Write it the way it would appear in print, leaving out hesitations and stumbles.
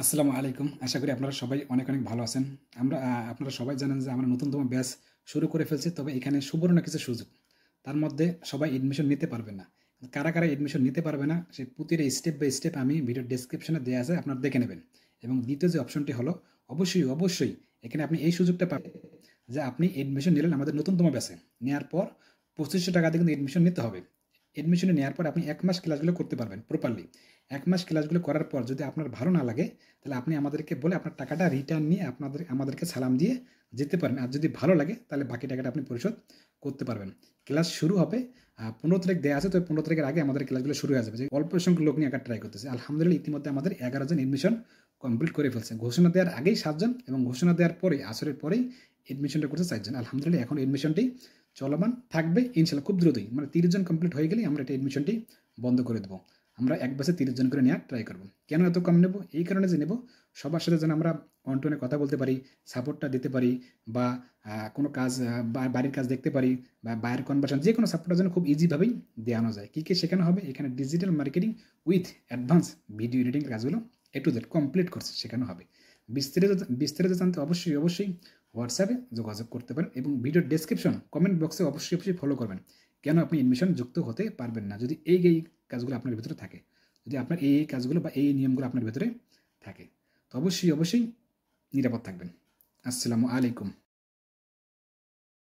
আসসালামু আলাইকুম। আশা করি আপনারা সবাই অনেক, অনেক ভালো আছেন। আপনারা সবাই জানেন যে আমরা নতুনতম ব্যাচ শুরু করে ফেলছি। তবে এখানে সুবর্ণ কিছু সুযোগ। তার মধ্যে সবাই এডমিশন নিতে পারবে না। কারা, কারা এডমিশন নিতে পারবে না সেই প্রতিটা স্টেপ বাই স্টেপ আমি ভিডিওর ডেসক্রিপশনে দেয়া আছে, আপনারা দেখে নেবেন। এবং দ্বিতীয় যে অপশনটি হলো অবশ্যই এখানে আপনি এই সুযোগটা পাবেন যে আপনি এডমিশন নিলেন আমাদের নতুনতম ব্যাচে। নেয়ার পর ৳২৫০০ দিয়ে কিন্তু এডমিশন নিতে হবে। এডমিশনে নেওয়ার পর আপনি ১ মাস ক্লাসগুলো করতে পারবেন প্রপারলি। ১ মাস ক্লাসগুলো করার পর যদি আপনার ভালো না লাগে, তাহলে আপনি আমাদেরকে বলে আপনার টাকাটা রিটার্ন নিয়ে আমাদেরকে সালাম দিয়ে যেতে পারেন। আর যদি ভালো লাগে তাহলে বাকি টাকাটা আপনি পরিশোধ করতে পারবেন। ক্লাস শুরু হবে ১৫ তারিখ দেয়া আছে, তো ১৫ তারিখের আগে আমাদের ক্লাসগুলো শুরু হয়ে যাবে। যে অল্প সংখ্যক লোক নিয়ে ট্রাই করতেছি। আলহামদুলিল্লাহ ইতিমধ্যে আমাদের ১১ জন এডমিশন কমপ্লিট করে ফেলছে। ঘোষণা দেওয়ার আগেই ৭ জন এবং ঘোষণা দেওয়ার পরেই আসরের পরেই এডমিশনটা করছে ৪ জন। আলহামদুলিল্লাহ এখন এডমিশনটি চলমান থাকবে ইনশাল্লাহ খুব দ্রুতই। মানে ৩০ জন কমপ্লিট হয়ে গেলেই আমরা এটা এডমিশনটি বন্ধ করে দেবো। আমরা এক বাসে ৩০ জন করে নেওয়ার ট্রাই করব। কেন এত কম নেব? এই কারণে যে নেব, সবার সাথে যেন আমরা অন টু কথা বলতে পারি, সাপোর্টটা দিতে পারি, বা কোনো কাজ বাড়ির কাজ দেখতে পারি, বা বাইরের কনভার্সন যে কোনো সাপোর্টটা যেন খুব ইজিভাবেই দেওয়ানো যায়। কী কী শেখানো হবে? এখানে digital marketing with advance video editing কাজগুলো A to Z complete course শেখানো হবে। বিস্তারিত জানতে অবশ্যই হোয়াটসঅ্যাপে যোগাযোগ করতে পারেন এবং ভিডিওর ডেসক্রিপশন কমেন্ট বক্সে অবশ্যই ফলো করবেন। কেন আপনি এডমিশন যুক্ত হতে পারবেন না যদি এই কাজগুলো আপনার ভিতরে থাকে, যদি আপনার এই কাজগুলো বা এই নিয়মগুলো আপনার ভিতরে থাকে, তো অবশ্যই নিরাপদ থাকবেন। আসসালামু আলাইকুম।